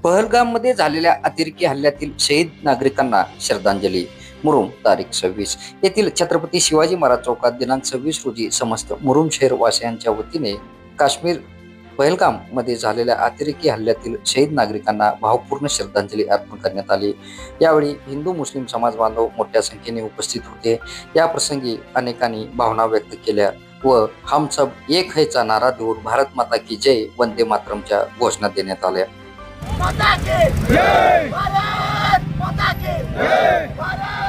पहलगाममध्ये झालेल्या अतिरेकी हल्ल्यातील शहीद नागरिकांना श्रद्धांजली. मुरुम तारीख 26 येथील छत्रपती शिवाजी महाराज चौकात दिनांक 26 रोजी समस्त मुरुम शहर वासियांच्या वतीने काश्मीर पहलगाम मध्ये झालेल्या अतिरेकी हल्ल्यातील शहीद नागरिकांना भावपूर्ण श्रद्धांजली अर्पण करण्यात आली. यावेळी हिंदू मुस्लिम समाज बांधव मोठ्या संख्येने उपस्थित होते. या प्रसंगी अनेकांनी भावना व्यक्त केल्या व हम सब एक हैचा नारा देऊन भारत माता की जय वंदे मातरमच्या घोषणा देण्यात आल्या. माता की जय, भारत माता की जय, भारत